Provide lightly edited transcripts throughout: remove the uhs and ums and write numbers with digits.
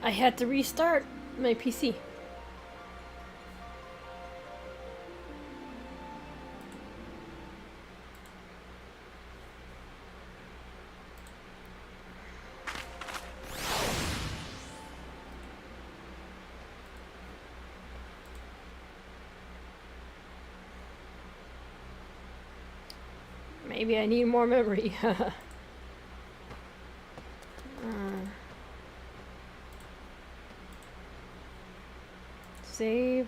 I had to restart my PC. Maybe I need more memory. Save.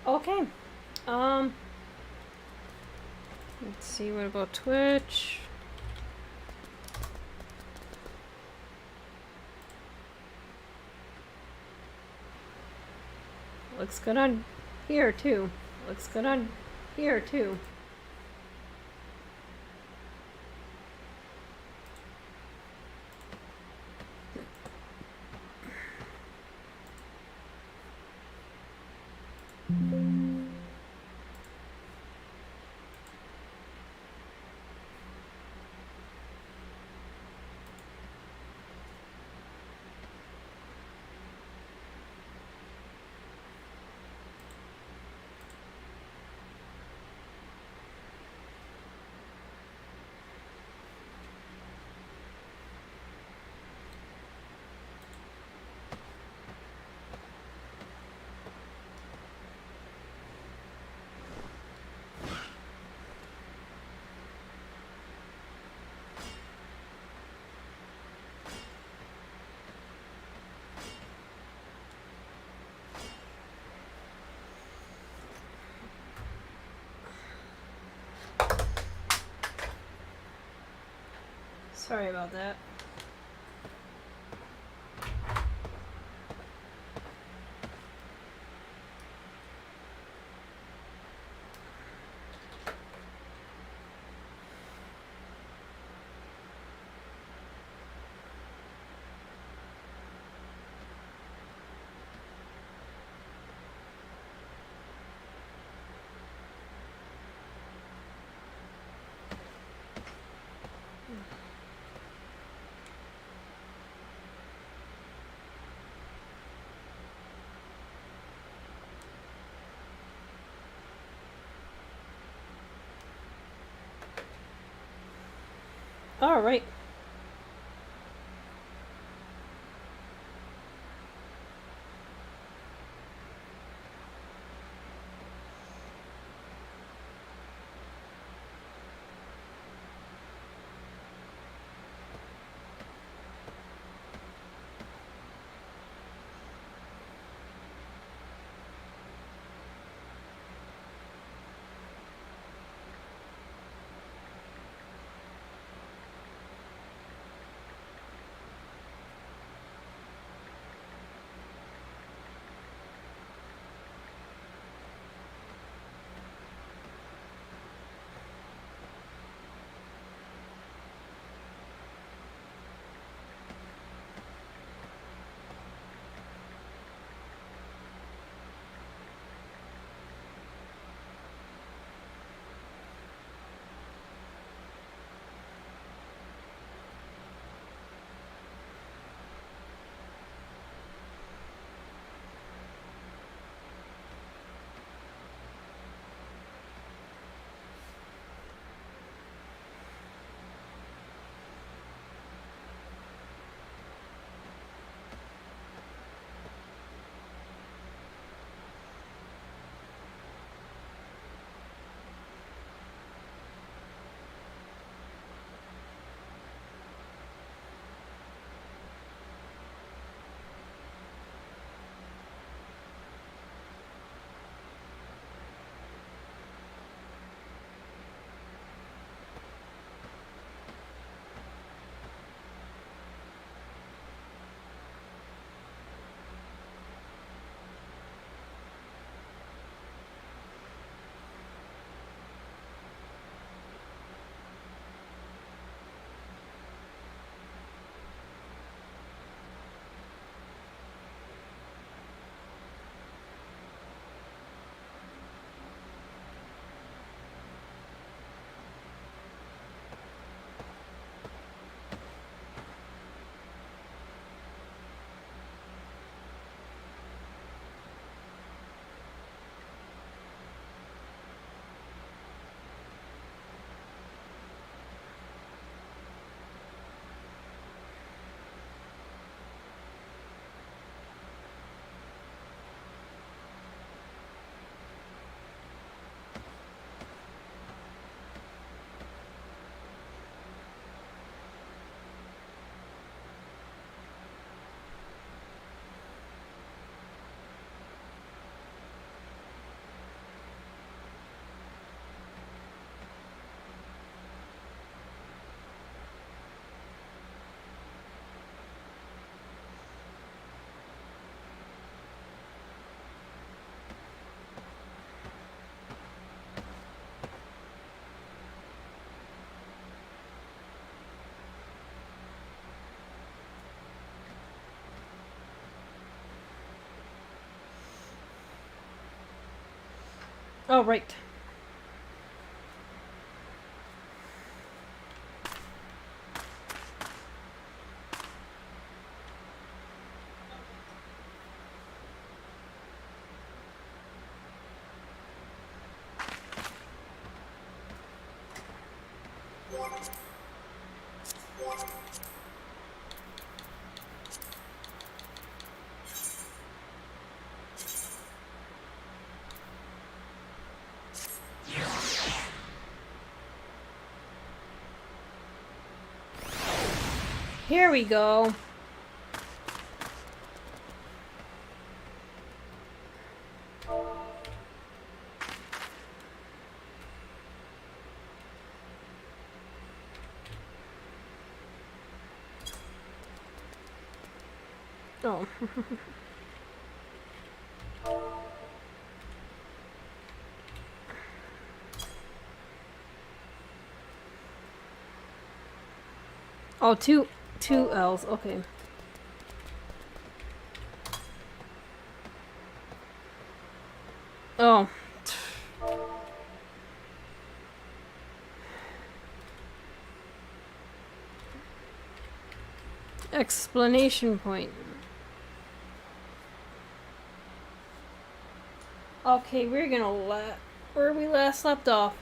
Okay. Let's see, what about Twitch? Looks good on here too. Looks good on here too. Sorry about that. All right. Oh, right. Here we go. Oh. Oh, two L's. Okay. Oh. Explanation point. Okay, we're gonna where we last left off.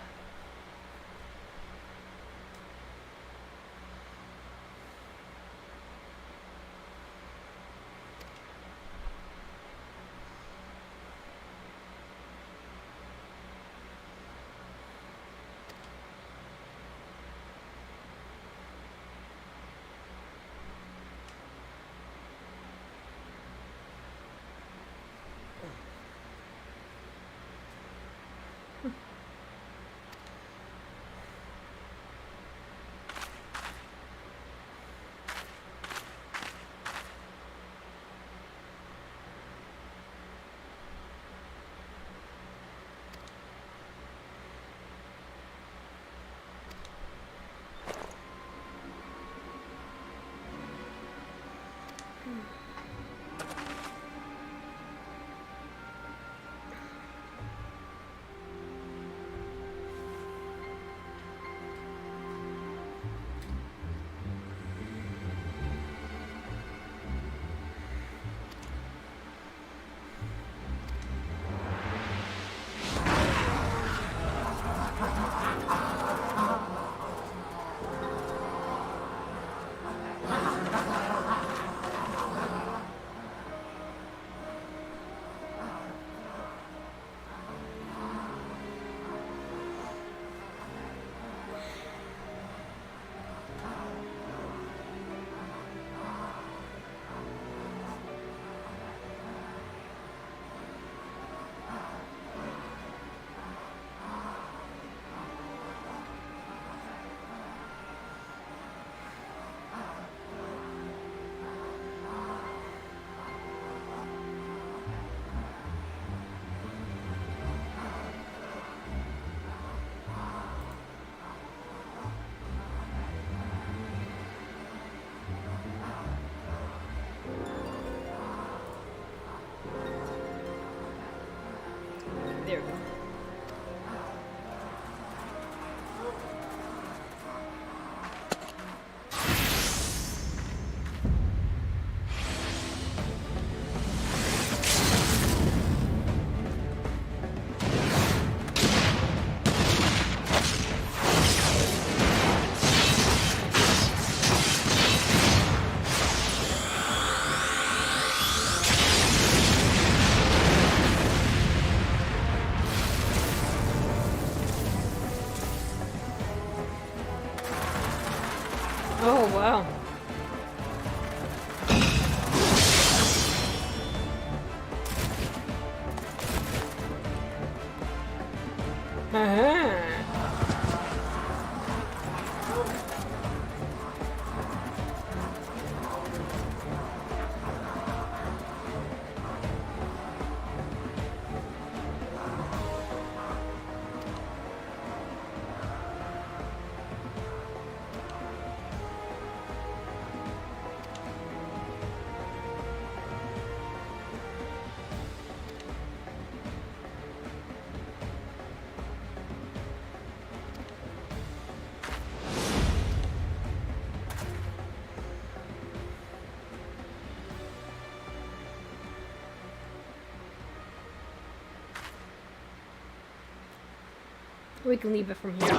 We can leave it from here.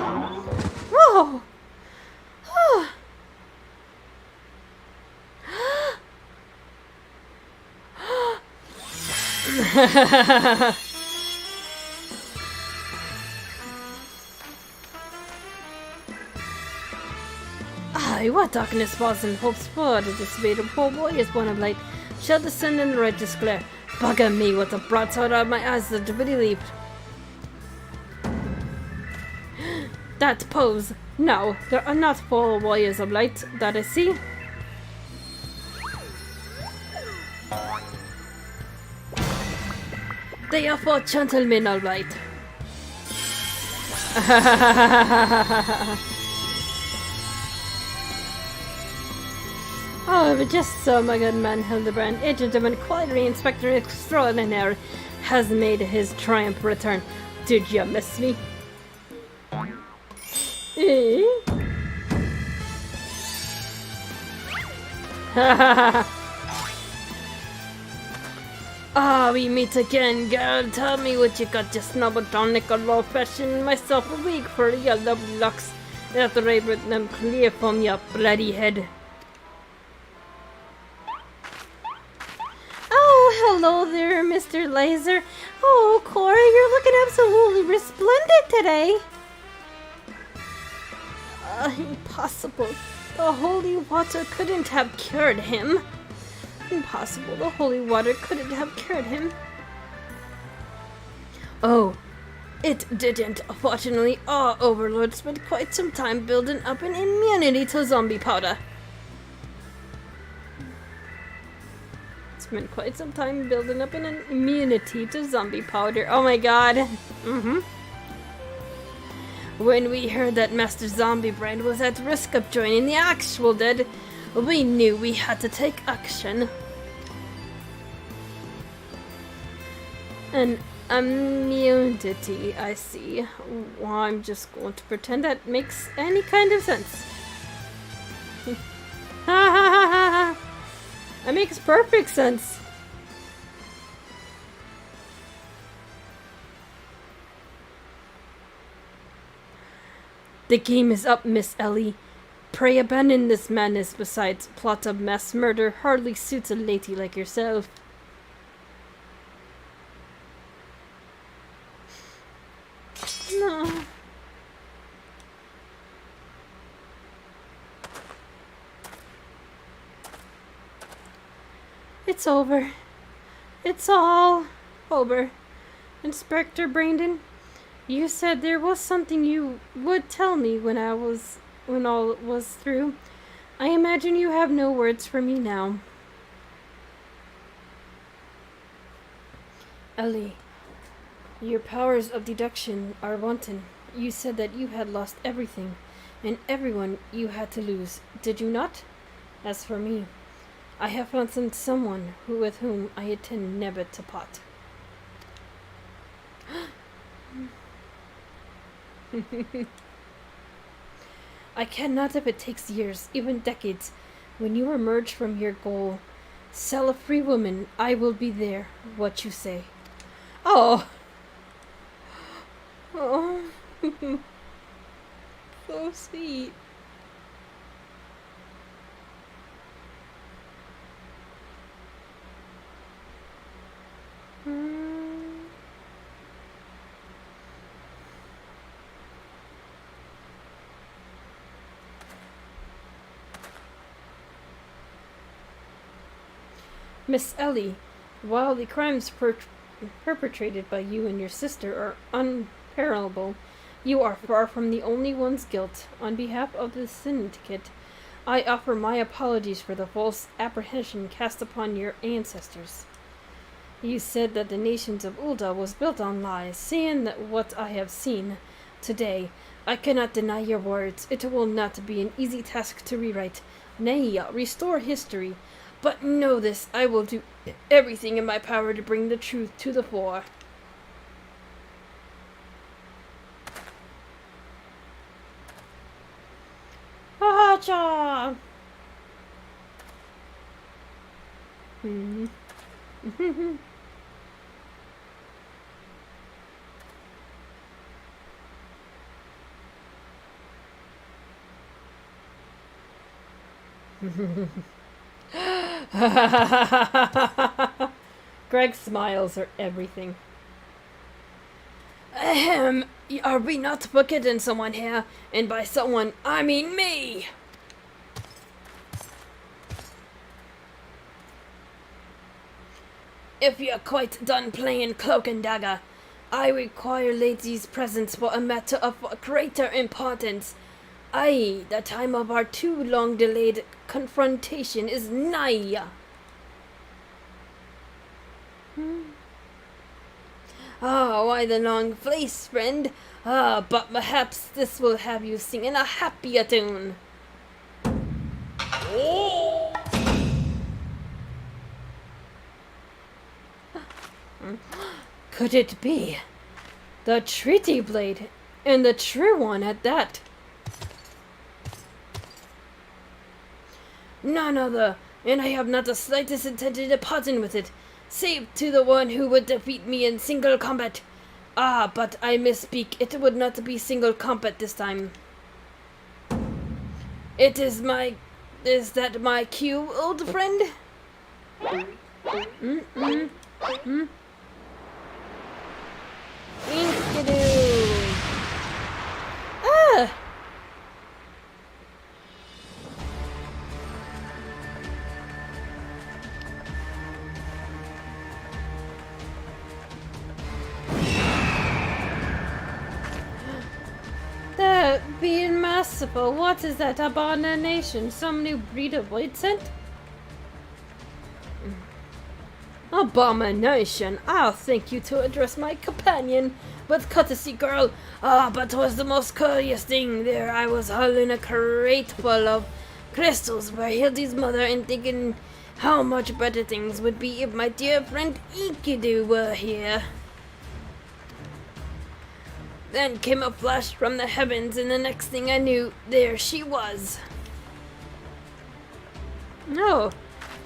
Whoa! Aye, what darkness was in hope's for to dissipate a poor boy is born of light. Shall descend in the righteous glare. Bugger me with a broadside out of my eyes that really leaped. That pose. No, there are not 4 warriors of light that I see. They are 4 gentlemen of light. Oh, but just so, my good man Hildibrand, agent of inquiry inspector extraordinaire, has made his triumph return. Did you miss me? Eh? Ah, we meet again, girl. Tell me what you got, just snubbled on nickel old fashioned myself a week for your lovely locks. After I brought them clear from your bloody head. Oh, hello there, Mr. Laser. Oh, Cora, you're looking absolutely resplendent today. Impossible. The holy water couldn't have cured him. Impossible. The holy water couldn't have cured him. Oh, it didn't. Fortunately, our overlord spent quite some time building up an immunity to zombie powder. Spent quite some time building up an immunity to zombie powder. Oh my god. When we heard that Master Hildibrand was at risk of joining the actual dead, we knew we had to take action. An immunity, I see. Well, I'm just going to pretend that makes any kind of sense. Ha ha ha ha ha! That makes perfect sense. The game is up, Miss Ellie. Pray abandon this madness. Besides, plot of mass murder hardly suits a lady like yourself. No. It's over. It's all over. Inspector Brandon, you said there was something you would tell me when all was through. I imagine you have no words for me now. Ellie, your powers of deduction are wanton. You said that you had lost everything, and everyone you had to lose, did you not? As for me, I have found someone with whom I intend never to part. I cannot if it takes years, even decades. When you emerge from your goal, sell a free woman, I will be there. What you say? Oh. Oh. So sweet. Miss Ellie, while the crimes perpetrated by you and your sister are unparallelable, you are far from the only one's guilt. On behalf of the syndicate, I offer my apologies for the false apprehension cast upon your ancestors. You said that the nations of Ulda was built on lies, saying that what I have seen today. I cannot deny your words. It will not be an easy task to rewrite, nay, restore history. But know this, I will do everything in my power to bring the truth to the fore. Ha-ha-cha! Greg's smiles are everything. Are we not forgetting someone here? And by someone, I mean me! If you're quite done playing cloak and dagger, I require ladies' presence for a matter of greater importance. Aye, the time of our too long delayed confrontation is nigh. Why the long face, friend? But perhaps this will have you singing a happier tune. Oh. Could it be the treaty blade, and the true one at that? None other, and I have not the slightest intention of parting with it, save to the one who would defeat me in single combat. But I misspeak. It would not be single combat this time. Is that my cue, old friend? Inkadoo! Being merciful, what is that abomination? Some new breed of blade scent? Abomination! I'll thank you to address my companion with courtesy, girl. But 'twas the most curious thing. There I was hauling a crate full of crystals for Hildy's mother and thinking how much better things would be if my dear friend Inkadoo were here. Then came a flash from the heavens, and the next thing I knew, there she was. Oh,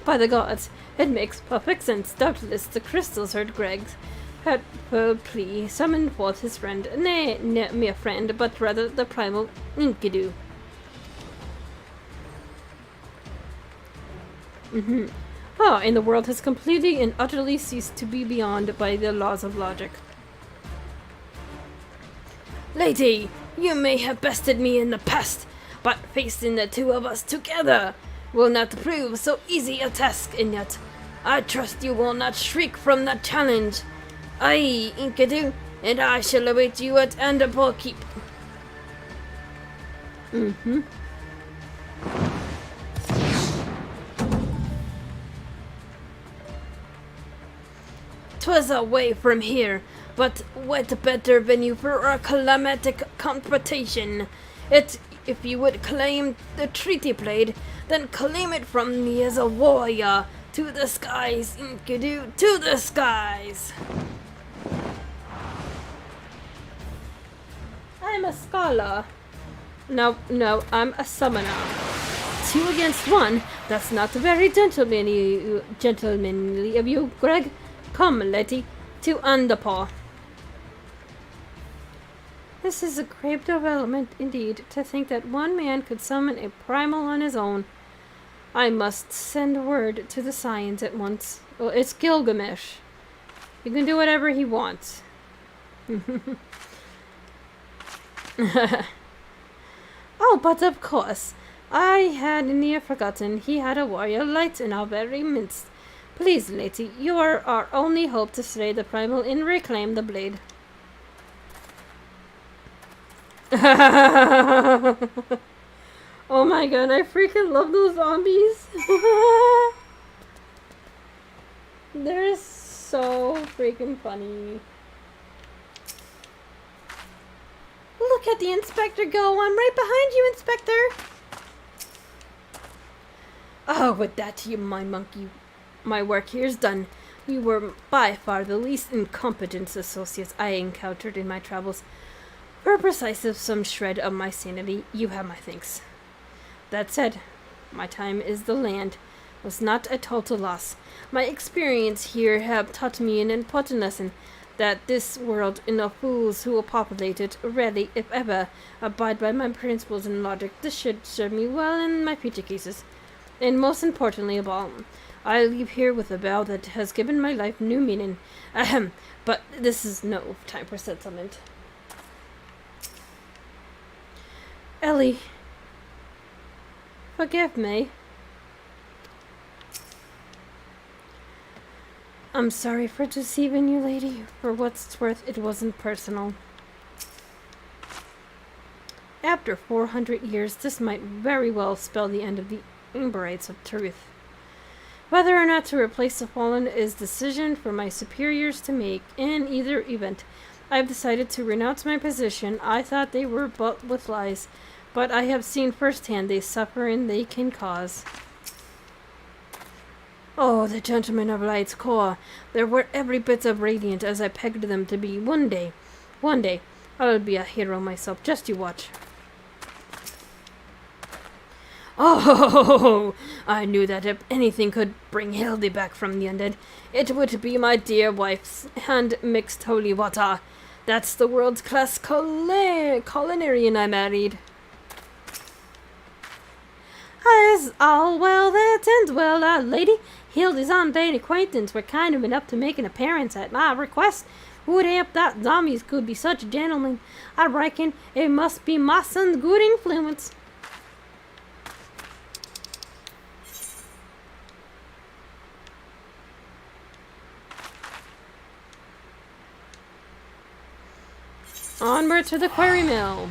by the gods, it makes perfect sense. Doubtless the crystals heard Greg's hurtful plea, summoned forth his friend, nay, mere friend, but rather the primal Inkadoo. And the world has completely and utterly ceased to be beyond by the laws of logic. Lady, you may have bested me in the past, but facing the two of us together will not prove so easy a task, and yet I trust you will not shriek from the challenge. Aye, Inkadoo, and I shall await you at Anderpole Keep. 'Twas away from here, but what better venue for a climatic confrontation? If you would claim the treaty blade, then claim it from me as a warrior. To the skies, Inkadoo, to the skies! I'm a scholar. No, I'm a summoner. 2 against 1? That's not very gentlemanly of you, Greg. Come, Letty, to Anderpole. This is a grave development indeed, to think that one man could summon a primal on his own. I must send word to the Scions at once. Well, it's Gilgamesh. He can do whatever he wants. Oh, but of course. I had near forgotten he had a warrior light in our very midst. Please, lady, you are our only hope to slay the primal and reclaim the blade. Oh my god, I freaking love those zombies. They're so freaking funny. Look at the inspector go. I'm right behind you, Inspector. Oh, with that, you mind monkey. My work here is done. You were by far the least incompetent associates I encountered in my travels. For precise of some shred of my sanity, you have my thanks. That said, my time is the land was not a total loss. My experience here have taught me an important lesson, that this world and the fools who will populate it rarely, if ever, abide by my principles and logic. This should serve me well in my future cases. And most importantly of all, I leave here with a vow that has given my life new meaning. Ahem. But this is no time for settlement. Ellie, forgive me. I'm sorry for deceiving you, lady. For what's it's worth, it wasn't personal. After 400 years, this might very well spell the end of the Amberites of Truth. Whether or not to replace the fallen is a decision for my superiors to make. In either event, I've decided to renounce my position. I thought they were but with lies, but I have seen firsthand the suffering they can cause. Oh, the gentlemen of Light's Core. They were every bit as radiant as I pegged them to be. One day, I'll be a hero myself. Just you watch. Oh, I knew that if anything could bring Hildy back from the undead, it would be my dear wife's hand-mixed holy water. That's the world-class culinarian I married. As all well that ends well, lady. Hildy's undead acquaintance were kind enough to make an appearance at my request. Who'd have thought zombies could be such gentlemen? I reckon it must be my son's good influence. Onward to the quarry mill.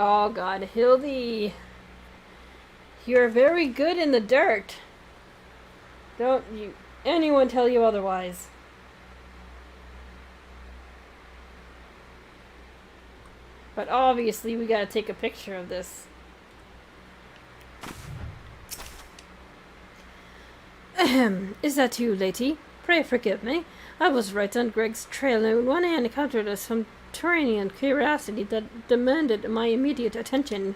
Oh God, Hildy, you're very good in the dirt. Don't you anyone tell you otherwise. But obviously we gotta take a picture of this. Ahem, is that you, lady? Pray forgive me. I was right on Greg's trail, and when I encountered some subterranean curiosity that demanded my immediate attention.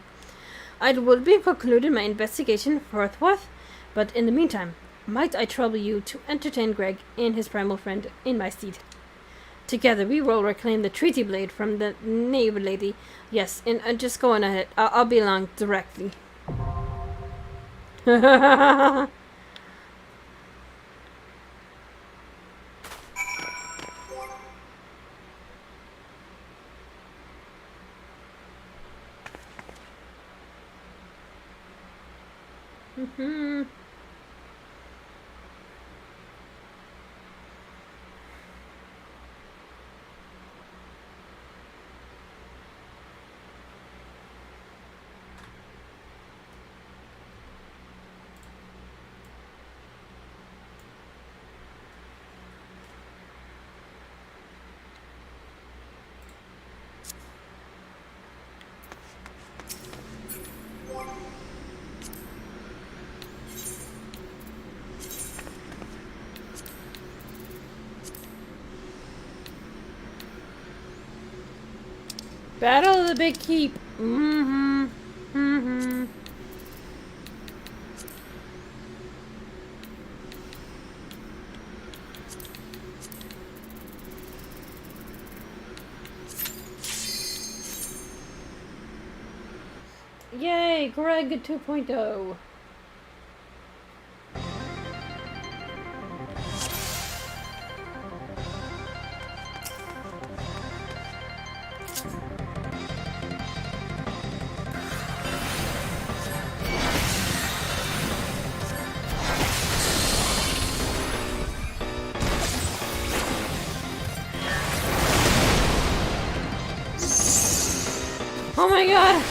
I would be concluded my investigation forthwith, but in the meantime, might I trouble you to entertain Greg and his primal friend in my stead? Together we will reclaim the treaty blade from the knave lady. Yes, and just go on ahead. I'll be along directly. Mm-hmm. Battle of the Big Keep. Mm-hmm. Mm-hmm. Yay, Greg 2.0. my god!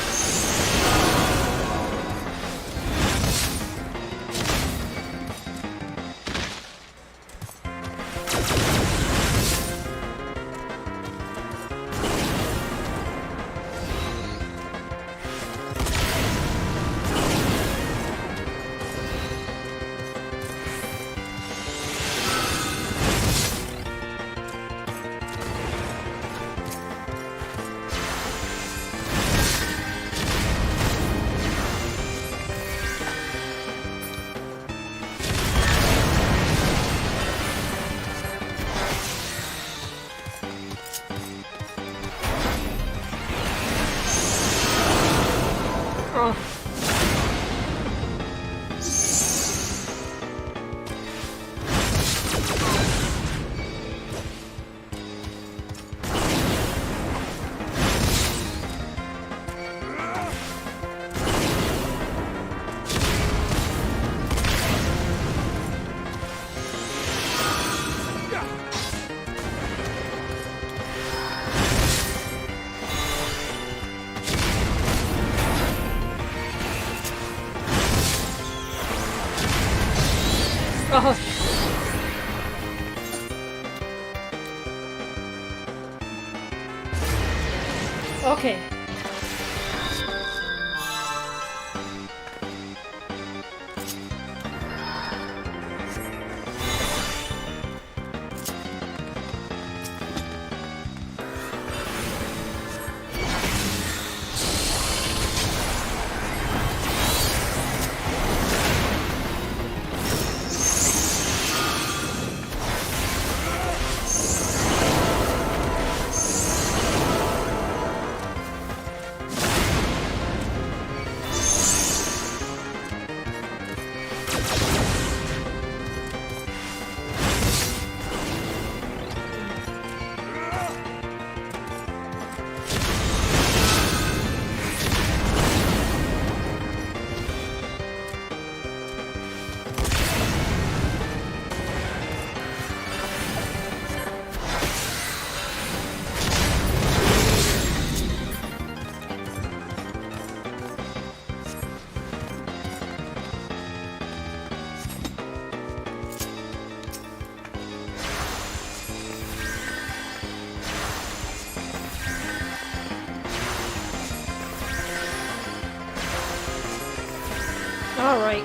Oh. Oh. Okay. All right.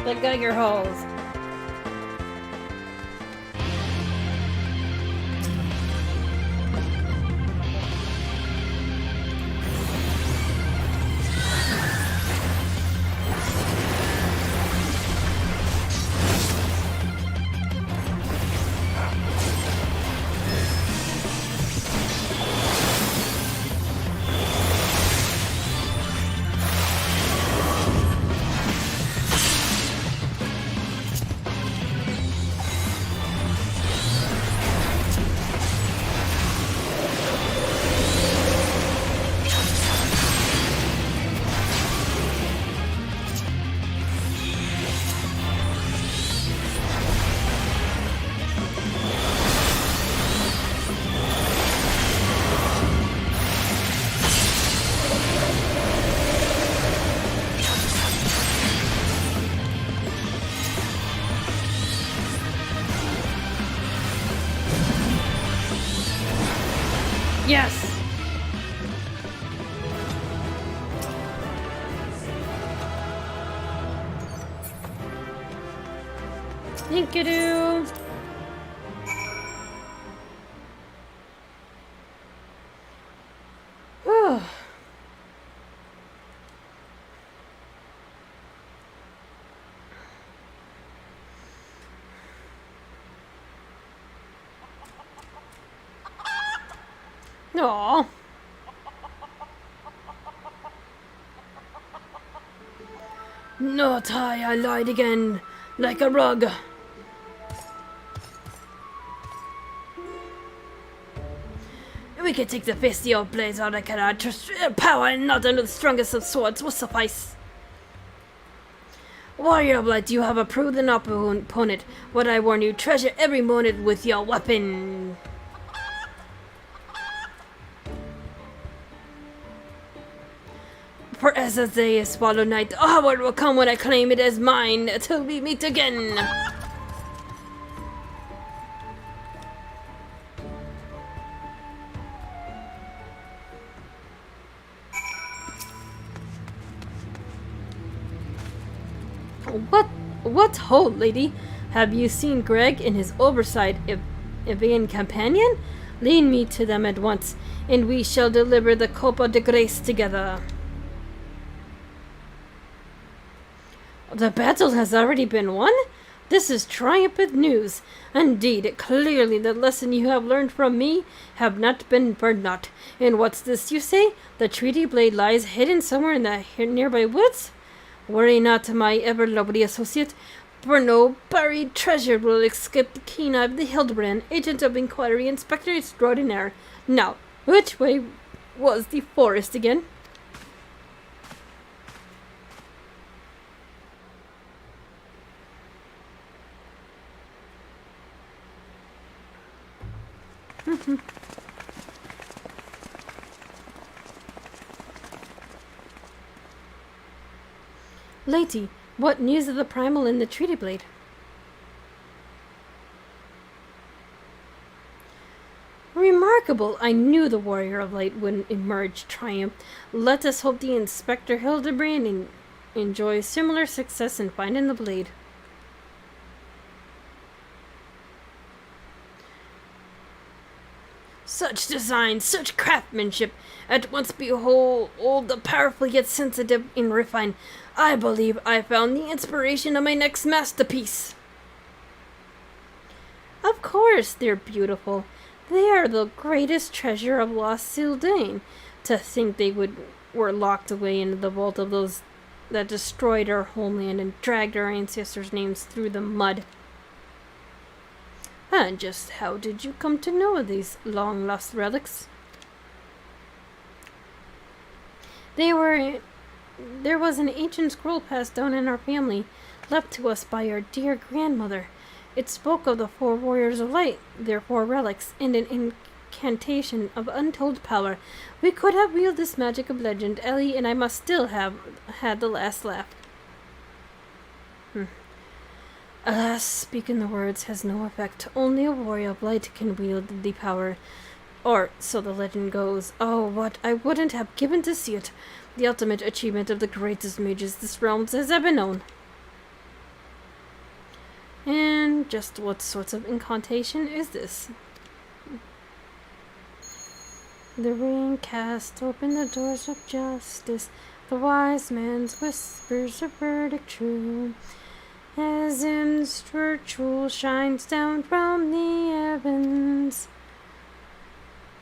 Let go your holes. Yes! Thank you. Whew. Aww. No, Ty, I lied again. Like a rug. We can take the bestial blades out of cannot. Just power and not under the strongest of swords will suffice. Warrior of Light, you have a prudent opponent. What I warn you, treasure every moment with your weapon. For as the day is swallowed night, the hour will come when I claim it as mine till we meet again. What ho, lady? Have you seen Greg and his oversight Evian companion? Lead me to them at once, and we shall deliver the Copa de Grace together. The battle has already been won? This is triumphant news. Indeed, clearly the lesson you have learned from me have not been burned not. And what's this you say? The treaty blade lies hidden somewhere in the nearby woods? Worry not, my ever-lovely associate, for no buried treasure will escape the keen eye of the Hildibrand, agent of inquiry, inspector extraordinaire. Now, which way was the forest again? Lady, what news of the primal in the treaty blade? Remarkable! I knew the Warrior of Light would emerge triumphant. Let us hope the Inspector Hildibrand enjoys similar success in finding the blade. Such design, such craftsmanship! At once behold the powerful yet sensitive and refined. I believe I found the inspiration of my next masterpiece. Of course they're beautiful. They are the greatest treasure of lost Sildane. To think they were locked away in the vault of those that destroyed our homeland and dragged our ancestors' names through the mud. And just how did you come to know of these long-lost relics? There was an ancient scroll passed down in our family, left to us by our dear grandmother. It spoke of the 4 warriors of light, their 4 relics, and an incantation of untold power. We could have wielded this magic of legend. Ellie and I must still have had the last laugh. Alas, speaking the words has no effect. Only a warrior of light can wield the power. Or, so the legend goes. Oh, what I wouldn't have given to see it. The ultimate achievement of the greatest mages this realm has ever known. And just what sorts of incantation is this? The ring cast open the doors of justice. The wise man's whispers a verdict true. As spiritual shines down from the heavens.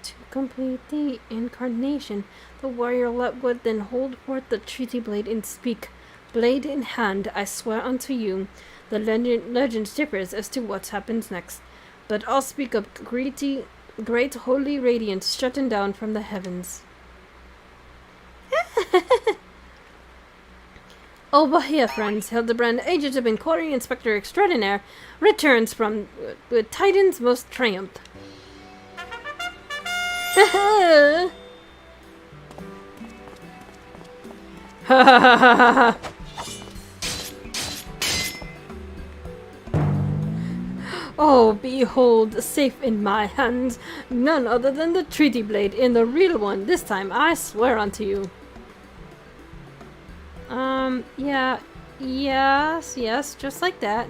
To complete the incarnation, the warrior would then hold forth the treaty blade and speak. Blade in hand, I swear unto you. The legend differs as to what happens next, but I'll speak of great holy radiance shutting down from the heavens. Over here, friends. Hildibrand, agent of inquiry, inspector extraordinaire, returns from with Titan's most triumph. Ha ha ha ha. Oh, behold, safe in my hands, none other than the treaty blade, and the real one, this time, I swear unto you. Yes, just like that.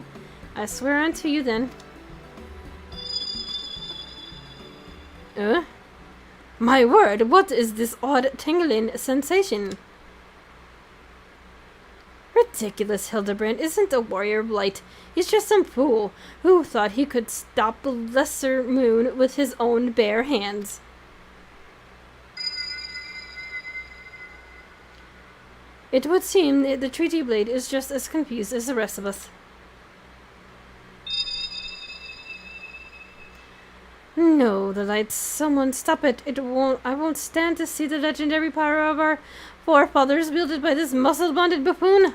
I swear unto you then. My word, what is this odd tingling sensation? Ridiculous, Hildibrand isn't a warrior of light. He's just some fool who thought he could stop the lesser moon with his own bare hands. It would seem that the treaty blade is just as confused as the rest of us. No, the lights. Someone stop it. I won't stand to see the legendary power of our forefathers wielded by this muscle-bonded buffoon.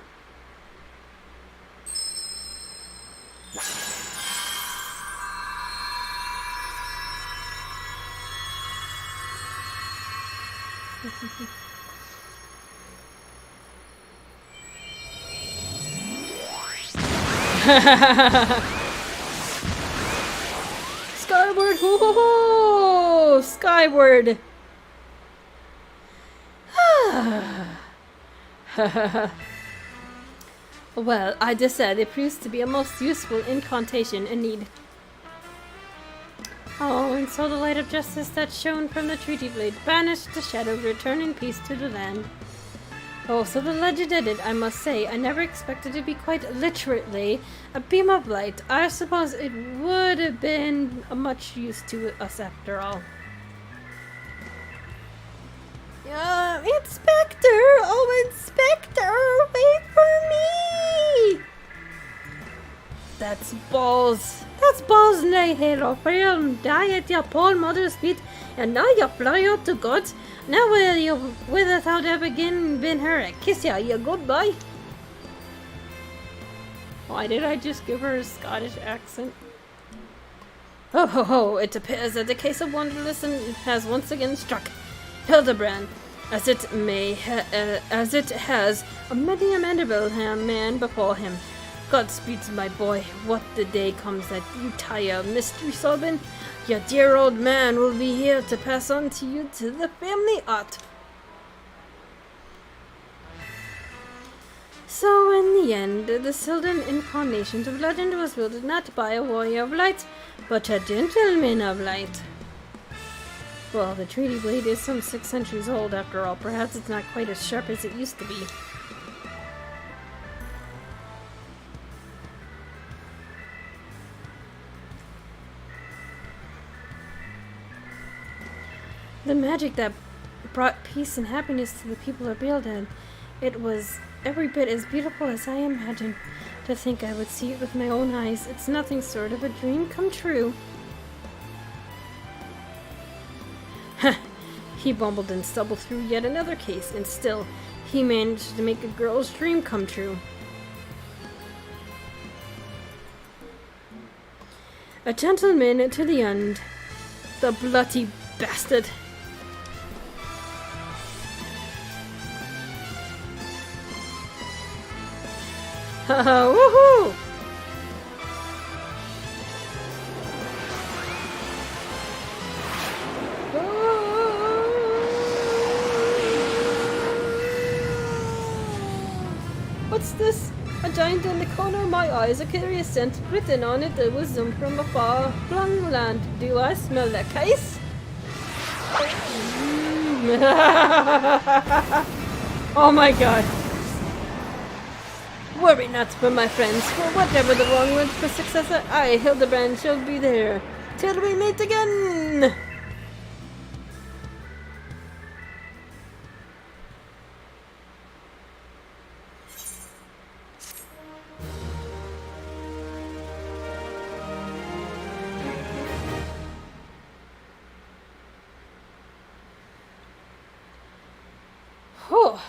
Skyward, ho ho ho! Skyward! Well, I just said it proves to be a most useful incantation indeed. Oh, and so the light of justice that shone from the treaty blade banished the shadow, return in peace to the land. Oh, so the legend did it, I must say. I never expected to be quite literally a beam of light. I suppose it would have been of much use to us after all. Inspector! Oh, Inspector! Wait for me! That's balls. That's balls and I head off and die at your poor mother's feet, and now you fly out to God. Now will you without ever again been her a kiss you goodbye? Why did I just give her a Scottish accent? Oh ho ho, it appears that the case of Wanderlust has once again struck Hildibrand, as it has many a mandible man before him. Godspeed, my boy. What the day comes that you tire of mystery solving, your dear old man will be here to pass on to you to the family art. So in the end, the Sylvan incarnation of legend was wielded not by a warrior of light, but a gentleman of light. Well, the treaty blade is some 6 centuries old after all. Perhaps it's not quite as sharp as it used to be. The magic that brought peace and happiness to the people of Bealdan, it was every bit as beautiful as I imagined. To think I would see it with my own eyes, it's nothing short of a dream come true. Huh, he bumbled and stumbled through yet another case, and still, he managed to make a girl's dream come true. A gentleman to the end. The bloody bastard. Haha, woohoo! What's this? A giant in the corner of my eyes, a curious scent, written on it the wisdom from a far-flung land. Do I smell the case? Oh my god. Worry not, for my friends, for whatever the wrong word for successor, I, Hildibrand, shall be there. Till we meet again! Oh.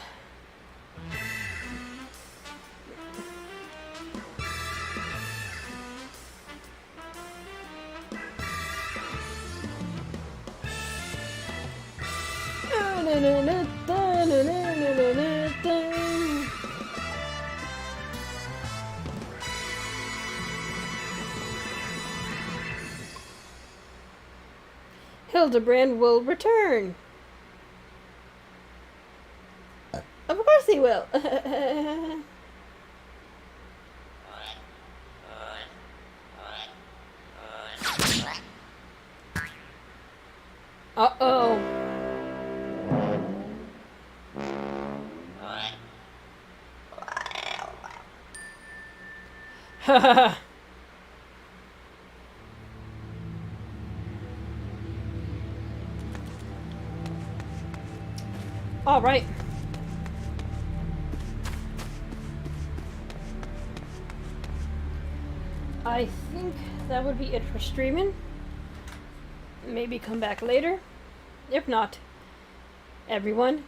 Hildibrand will return. Of course he will. Uh-oh. Haha. All right. I think that would be it for streaming. Maybe come back later. If not, everyone,